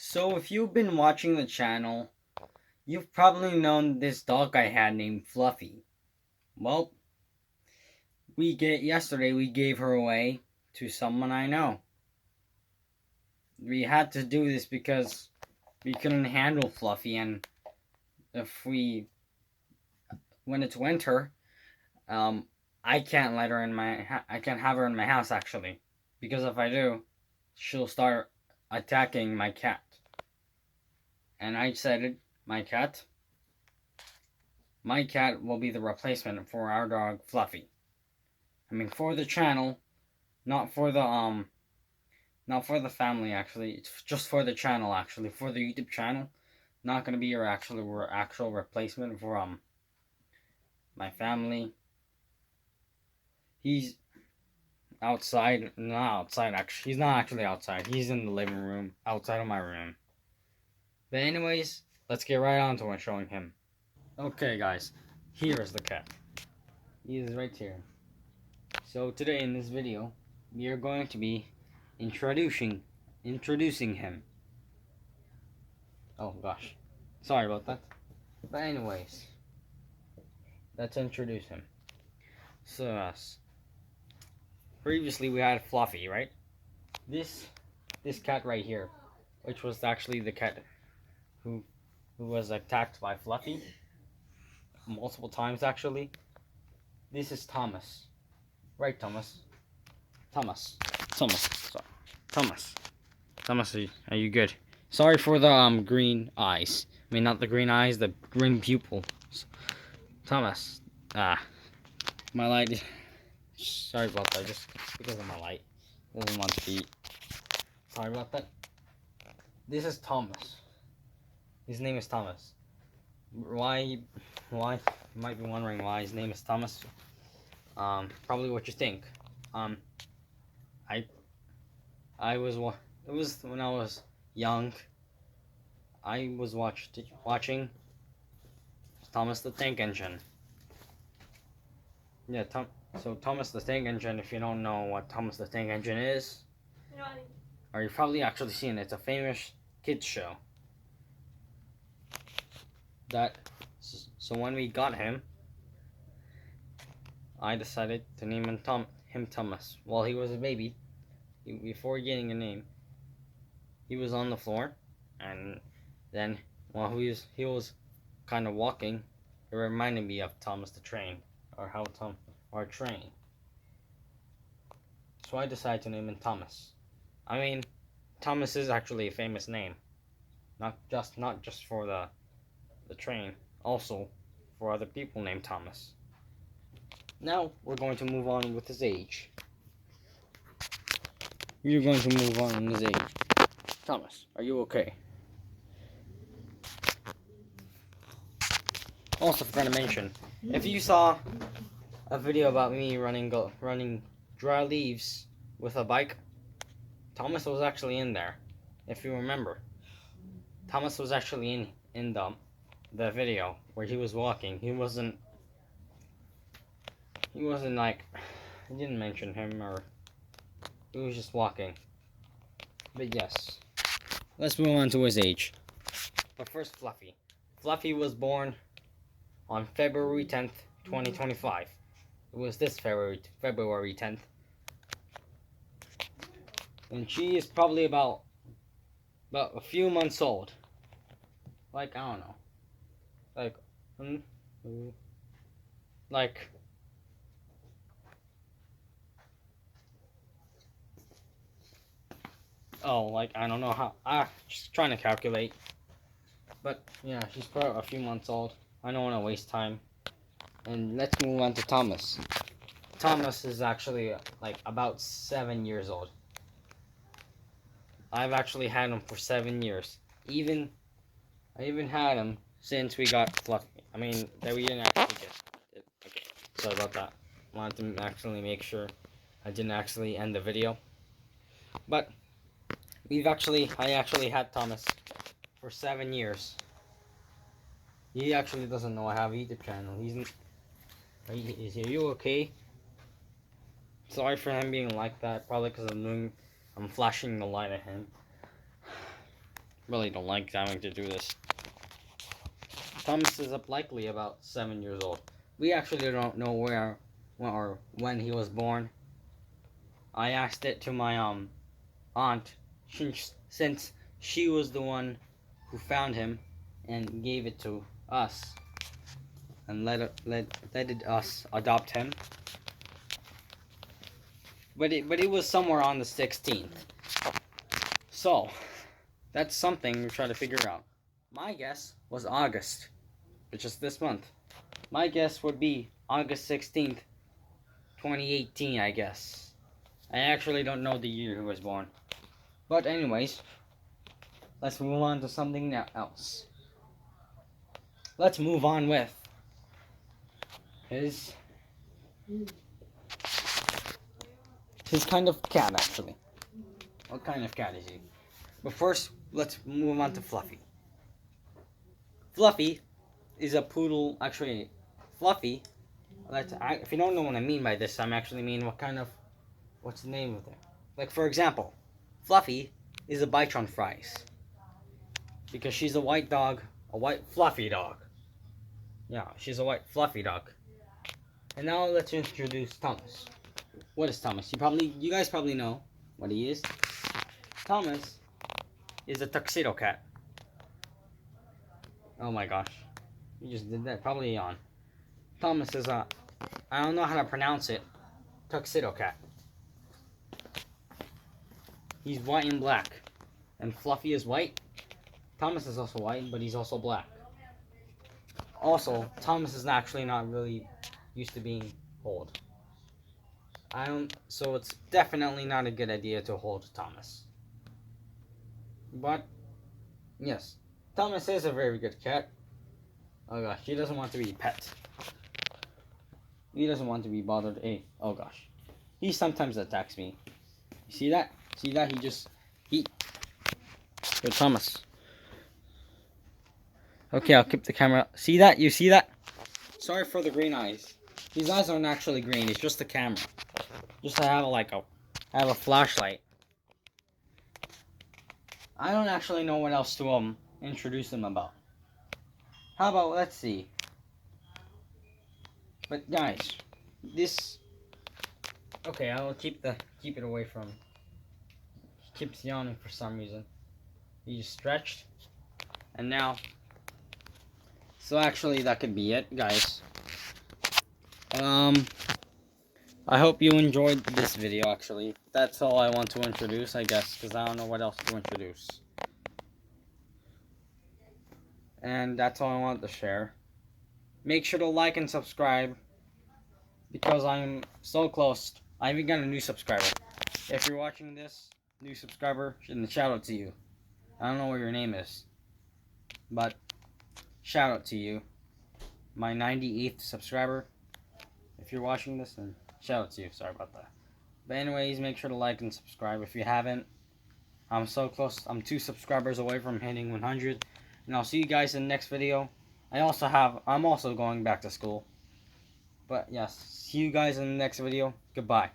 So if you've been watching the channel, you've probably known this dog I had named Fluffy. Well, yesterday we gave her away to someone I know. We had to do this because we couldn't handle Fluffy, and if we when it's winter, um, I can't let her in I can't have her in my house actually, because if I do, she'll start attacking my cat. And I decided my cat will be the replacement for our dog Fluffy. I mean, for the channel, not for the family actually. It's just for the channel actually, for the YouTube channel. Not gonna be your actual replacement for my family. He's outside, not outside actually. He's not actually outside. He's in the living room, outside of my room. But anyways, let's get right on to it, showing him. Okay, guys, here is the cat. He is right here. So today in this video, we are going to be introducing him. Oh gosh, sorry about that. But anyways, let's introduce him. So previously we had Fluffy, right? This cat right here, which was actually the cat who was attacked by Fluffy multiple times actually. This is Thomas, right, Thomas? Sorry. Thomas, are you good? Sorry for the green eyes. I mean, not the green eyes, the green pupils. Thomas, my light. Sorry about that. Just because of my light, doesn't want to be. Sorry about that. This is Thomas. His name is Thomas. Why? You might be wondering why his name is Thomas. Probably what you think. I it was when I was young. I was watching Thomas the Tank Engine. Yeah, so Thomas the Tank Engine, if you don't know what Thomas the Tank Engine is, or you've probably actually seen it, it's a famous kids show. So when we got him, I decided to name him Thomas. While he was a baby, before getting a name, he was on the floor, and then while he was kind of walking, it reminded me of Thomas the Train, or Train. So I decided to name him Thomas. I mean, Thomas is actually a famous name, not just for the train, also for other people named Thomas. Now we're going to move on with his age. We're going to move on with his age. Thomas, are you okay? Also forgot to mention, if you saw a video about me running dry leaves with a bike, Thomas was actually in there. If you remember, Thomas was actually in the video where he was walking. He wasn't like, I didn't mention him, or he was just walking. But yes, let's move on to his age. But first, Fluffy. Fluffy was born on February 10th, 2025. It was this February 10th. And she is probably about a few months old. Like, I don't know. Like, I don't know how. Just trying to calculate. But yeah, she's probably a few months old. I don't want to waste time. And let's move on to Thomas. Thomas is actually like about 7 years old. I've actually had him for 7 years. I even had him since we got Fluffy. I mean, that we didn't actually get it. Okay, sorry about that. Wanted to actually make sure I didn't actually end the video. But I actually had Thomas for 7 years. He actually doesn't know I have a YouTube channel. Are you okay? Sorry for him being like that. Probably because I'm flashing the light at him. really don't like having to do this. Thomas is up likely about 7 years old. We actually don't know where or when he was born. I asked it to my aunt since she was the one who found him and gave it to us and let us adopt him. But it was somewhere on the 16th. So that's something we're trying to figure out. My guess was August, which is this month. My guess would be August 16th, 2018, I guess. I actually don't know the year he was born. But anyways, let's move on to something else. Let's move on with his kind of cat, actually. What kind of cat is he? But first, let's move on to Fluffy. Fluffy is a poodle. Actually, Fluffy. If you don't know what I mean by this, I'm actually mean what's the name of it? Like, for example, Fluffy is a Bichon Fries. Because she's a white dog, a white fluffy dog. Yeah, she's a white fluffy dog. And now let's introduce Thomas. What is Thomas? You guys probably know what he is. Thomas is a tuxedo cat. Oh my gosh. You just did that. Probably yawn. Thomas is I don't know how to pronounce it, tuxedo cat. He's white and black. And Fluffy is white. Thomas is also white, but he's also black. Also, Thomas is actually not really used to being hold. So it's definitely not a good idea to hold Thomas. But, yes, Thomas is a very good cat. Oh gosh, he doesn't want to be pet. He doesn't want to be bothered. Hey, oh gosh. He sometimes attacks me. You see that? See that? Yo, Thomas. Okay, I'll keep the camera. See that? You see that? Sorry for the green eyes. These eyes aren't actually green. It's just the camera. Just I have a flashlight. I don't actually know what else to introduce him about. How about let's see. But guys, okay, I'll keep it away from. He keeps yawning for some reason. He just stretched, and now. So actually, that could be it, guys. I hope you enjoyed this video. Actually, that's all I want to introduce, I guess, because I don't know what else to introduce. And that's all I want to share. Make sure to like and subscribe, because I'm so close. I even got a new subscriber. If you're watching this, new subscriber, shout out to you. I don't know what your name is, but shout out to you. My 98th subscriber. If you're watching this, then shout out to you. Sorry about that. But anyways, make sure to like and subscribe if you haven't. I'm so close. I'm 2 subscribers away from hitting 100. And I'll see you guys in the next video. I'm also going back to school. But yes, see you guys in the next video. Goodbye.